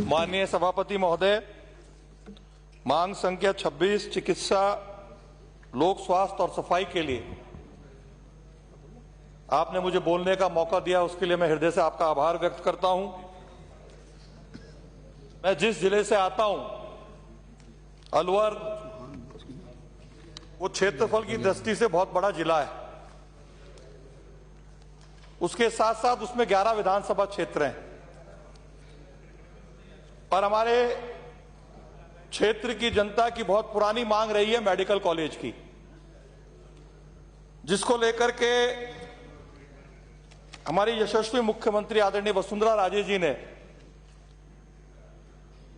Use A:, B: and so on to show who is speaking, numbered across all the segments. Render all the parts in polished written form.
A: माननीय सभापति महोदय, मांग संख्या 26 चिकित्सा, लोक स्वास्थ्य और सफाई के लिए आपने मुझे बोलने का मौका दिया, उसके लिए मैं हृदय से आपका आभार व्यक्त करता हूं। मैं जिस जिले से आता हूं, अलवर, वो क्षेत्रफल की दृष्टि से बहुत बड़ा जिला है। उसके साथ साथ उसमें 11 विधानसभा क्षेत्र हैं और हमारे क्षेत्र की जनता की बहुत पुरानी मांग रही है मेडिकल कॉलेज की, जिसको लेकर के हमारी यशस्वी मुख्यमंत्री आदरणीय वसुंधरा राजे जी ने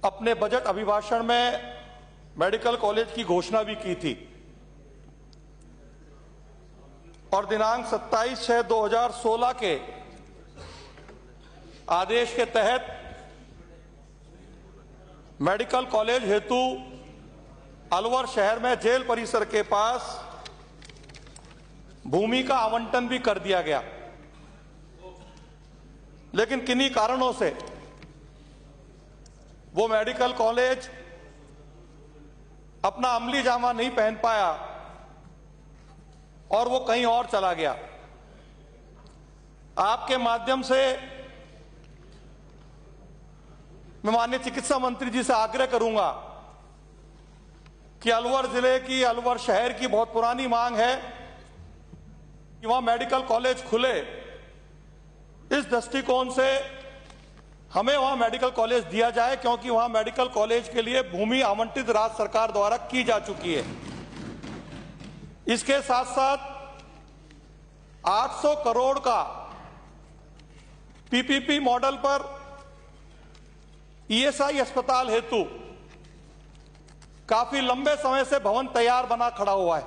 A: अपने बजट अभिभाषण में मेडिकल कॉलेज की घोषणा भी की थी और दिनांक 27/6/2016 के आदेश के तहत मेडिकल कॉलेज हेतु अलवर शहर में जेल परिसर के पास भूमि का आवंटन भी कर दिया गया, लेकिन किन्हीं कारणों से वो मेडिकल कॉलेज अपना अमली जामा नहीं पहन पाया और वो कहीं और चला गया। आपके माध्यम से मैं माननीय चिकित्सा मंत्री जी से आग्रह करूंगा कि अलवर जिले की, अलवर शहर की बहुत पुरानी मांग है कि वहां मेडिकल कॉलेज खुले। इस दृष्टिकोण से हमें वहां मेडिकल कॉलेज दिया जाए, क्योंकि वहां मेडिकल कॉलेज के लिए भूमि आवंटित राज्य सरकार द्वारा की जा चुकी है। इसके साथ साथ 800 करोड़ का पीपीपी मॉडल पर ईएसआई अस्पताल हेतु काफी लंबे समय से भवन तैयार बना खड़ा हुआ है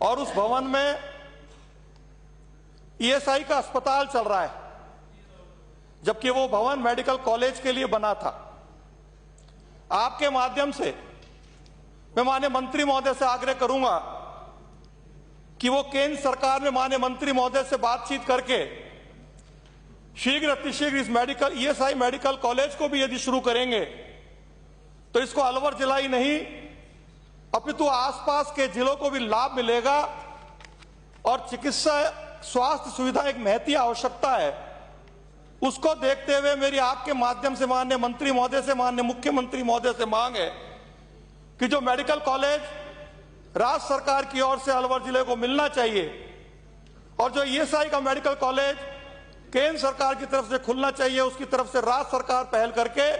A: और उस भवन में ईएसआई का अस्पताल चल रहा है, जबकि वो भवन मेडिकल कॉलेज के लिए बना था। आपके माध्यम से मैं माननीय मंत्री महोदय से आग्रह करूंगा कि वो केंद्र सरकार में माननीय मंत्री महोदय से बातचीत करके शीघ्र अतिशीघ्र इस ईएसआई मेडिकल कॉलेज को भी यदि शुरू करेंगे तो इसको अलवर जिला ही नहीं अपितु आसपास के जिलों को भी लाभ मिलेगा और चिकित्सा स्वास्थ्य सुविधा एक महती आवश्यकता है। उसको देखते हुए मेरी आपके माध्यम से माननीय मंत्री महोदय से, माननीय मुख्यमंत्री महोदय से मांग है कि जो मेडिकल कॉलेज राज्य सरकार की ओर से अलवर जिले को मिलना चाहिए और जो ईएसआई का मेडिकल कॉलेज केंद्र सरकार की तरफ से खुलना चाहिए, उसकी तरफ से राज्य सरकार पहल करके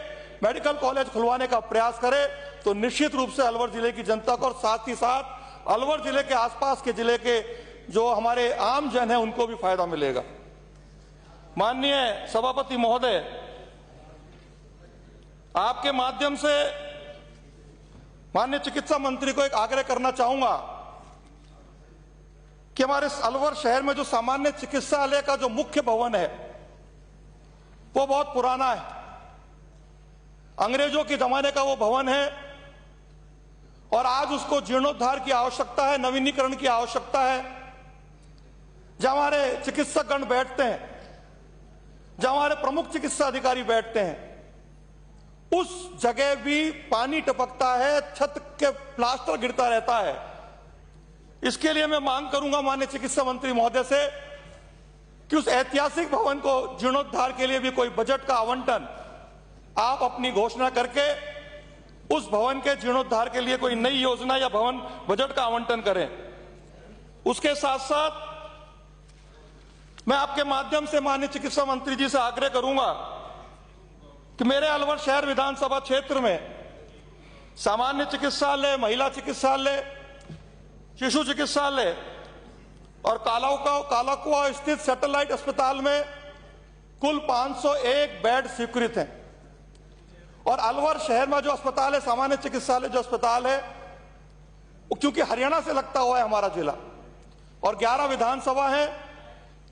A: मेडिकल कॉलेज खुलवाने का प्रयास करे तो निश्चित रूप से अलवर जिले की जनता को और साथ ही साथ अलवर जिले के आसपास के जिले के जो हमारे आम जन हैं उनको भी फायदा मिलेगा। माननीय सभापति महोदय, आपके माध्यम से माननीय चिकित्सा मंत्री को एक आग्रह करना चाहूंगा कि हमारे अलवर शहर में जो सामान्य चिकित्सालय का जो मुख्य भवन है वो बहुत पुराना है, अंग्रेजों के जमाने का वो भवन है और आज उसको जीर्णोद्धार की आवश्यकता है, नवीनीकरण की आवश्यकता है। जहां हमारे चिकित्सकगण बैठते हैं, जहां हमारे प्रमुख चिकित्सा अधिकारी बैठते हैं, उस जगह भी पानी टपकता है, छत के प्लास्टर गिरता रहता है। इसके लिए मैं मांग करूंगा माननीय चिकित्सा मंत्री महोदय से कि उस ऐतिहासिक भवन को जीर्णोद्धार के लिए भी कोई बजट का आवंटन आप अपनी घोषणा करके उस भवन के जीर्णोद्धार के लिए कोई नई योजना या भवन बजट का आवंटन करें। उसके साथ साथ मैं आपके माध्यम से माननीय चिकित्सा मंत्री जी से आग्रह करूंगा कि मेरे अलवर शहर विधानसभा क्षेत्र में सामान्य चिकित्सालय, महिला चिकित्सालय, शिशु चिकित्सालय और कालाकुआ स्थित सैटेलाइट अस्पताल में कुल 501 बेड स्वीकृत हैं और अलवर शहर में जो अस्पताल है, सामान्य चिकित्सालय जो अस्पताल है, क्योंकि हरियाणा से लगता हुआ है हमारा जिला और 11 विधानसभा है,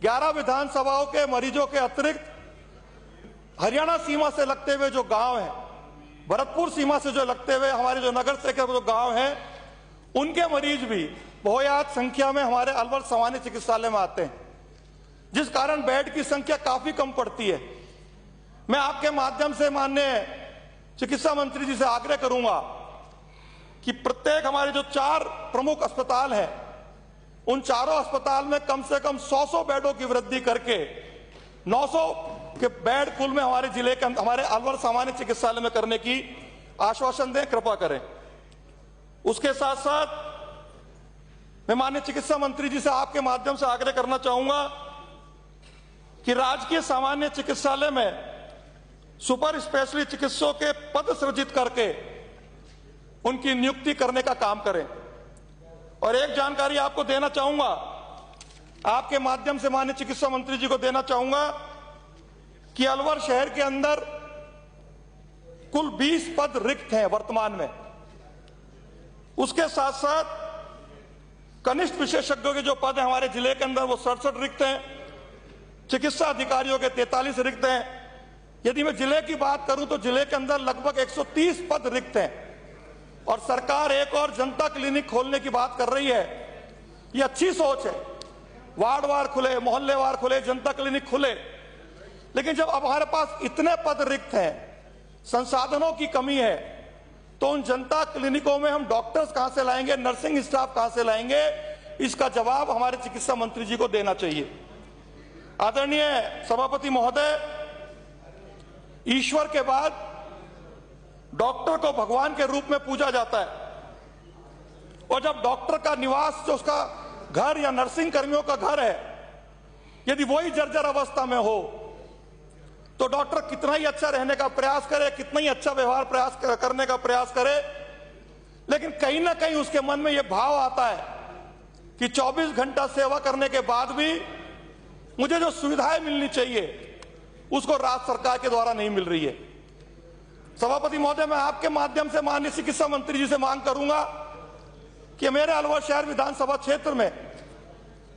A: 11 विधानसभाओं के मरीजों के अतिरिक्त हरियाणा सीमा से लगते हुए जो गांव हैं, भरतपुर सीमा से जो लगते हुए हमारे जो नगर से जो गांव हैं, उनके मरीज भी बहुयात संख्या में हमारे अलवर सामान्य चिकित्सालय में आते हैं, जिस कारण बेड की संख्या काफी कम पड़ती है। मैं आपके माध्यम से माननीय चिकित्सा मंत्री जी से आग्रह करूंगा कि प्रत्येक हमारे जो 4 प्रमुख अस्पताल हैं, उन चारों अस्पताल में कम से कम 100 बेडों की वृद्धि करके 900 के बेड कुल में हमारे जिले के हमारे अलवर सामान्य चिकित्सालय में करने की आश्वासन दें, कृपा करें। उसके साथ साथ मैं माननीय चिकित्सा मंत्री जी से आपके माध्यम से आग्रह करना चाहूंगा कि राजकीय सामान्य चिकित्सालय में सुपर स्पेशलिस्ट चिकित्सकों के पद सृजित करके उनकी नियुक्ति करने का काम करें। और एक जानकारी आपको देना चाहूंगा, आपके माध्यम से माननीय चिकित्सा मंत्री जी को देना चाहूंगा कि अलवर शहर के अंदर कुल 20 पद रिक्त हैं वर्तमान में। उसके साथ साथ कनिष्ठ विशेषज्ञों के जो पद हैं हमारे जिले के अंदर वो 67 रिक्त हैं। चिकित्सा अधिकारियों के 43 रिक्त हैं। यदि मैं जिले की बात करूं तो जिले के अंदर लगभग 130 पद रिक्त हैं। और सरकार एक और जनता क्लिनिक खोलने की बात कर रही है, ये अच्छी सोच है। वार्डवार खुले, मोहल्लेवार खुले, जनता क्लिनिक खुले, लेकिन जब अब हमारे पास इतने पद रिक्त हैं, संसाधनों की कमी है, तो उन जनता क्लिनिकों में हम डॉक्टर्स कहां से लाएंगे, नर्सिंग स्टाफ कहां से लाएंगे, इसका जवाब हमारे चिकित्सा मंत्री जी को देना चाहिए। आदरणीय सभापति महोदय, ईश्वर के बाद डॉक्टर को भगवान के रूप में पूजा जाता है। और जब डॉक्टर का निवास, जो उसका घर या नर्सिंग कर्मियों का घर है, यदि वही जर्जर अवस्था में हो, तो डॉक्टर कितना ही अच्छा रहने का प्रयास करे, कितना ही अच्छा व्यवहार करने का प्रयास करे, लेकिन कहीं ना कहीं उसके मन में यह भाव आता है कि 24 घंटा सेवा करने के बाद भी मुझे जो सुविधाएं मिलनी चाहिए उसको राज्य सरकार के द्वारा नहीं मिल रही है। सभापति महोदय, मैं आपके माध्यम से माननीय चिकित्सा मंत्री जी से मांग करूंगा कि मेरे अलवर शहर विधानसभा क्षेत्र में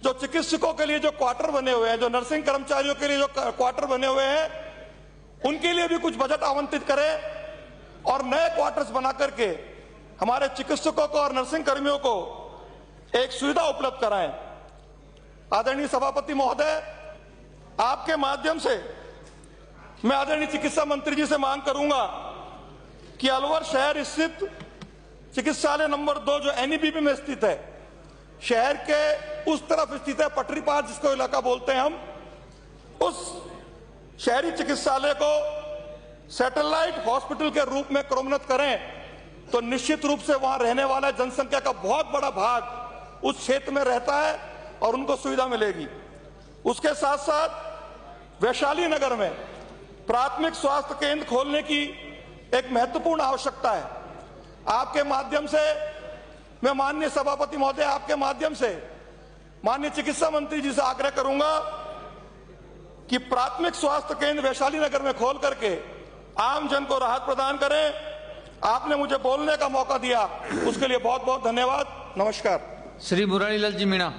A: जो चिकित्सकों के लिए जो क्वार्टर बने हुए हैं, जो नर्सिंग कर्मचारियों के लिए जो क्वार्टर बने हुए हैं, उनके लिए भी कुछ बजट आवंटित करें और नए क्वार्टर्स बना करके हमारे चिकित्सकों को और नर्सिंग कर्मियों को एक सुविधा उपलब्ध कराएं। आदरणीय सभापति महोदय, आपके माध्यम से मैं आदरणीय चिकित्सा मंत्री जी से मांग करूंगा कि अलवर शहर स्थित चिकित्सालय नंबर 2 जो एनईबीपी में स्थित है, शहर के उस तरफ स्थित है, पटरी पार जिसको इलाका बोलते हैं हम, उस शहरी चिकित्सालय को सैटेलाइट हॉस्पिटल के रूप में क्रमोन्नत करें, तो निश्चित रूप से वहां रहने वाला जनसंख्या का बहुत बड़ा भाग उस क्षेत्र में रहता है और उनको सुविधा मिलेगी। उसके साथ साथ वैशाली नगर में प्राथमिक स्वास्थ्य केंद्र खोलने की एक महत्वपूर्ण आवश्यकता है। आपके माध्यम से मैं माननीय सभापति महोदय, आपके माध्यम से माननीय चिकित्सा मंत्री जी से आग्रह करूंगा कि प्राथमिक स्वास्थ्य केंद्र वैशाली नगर में खोल करके आम जन को राहत प्रदान करें। आपने मुझे बोलने का मौका दिया, उसके लिए बहुत बहुत धन्यवाद। नमस्कार।
B: श्री मुरारीलाल जी मीणा।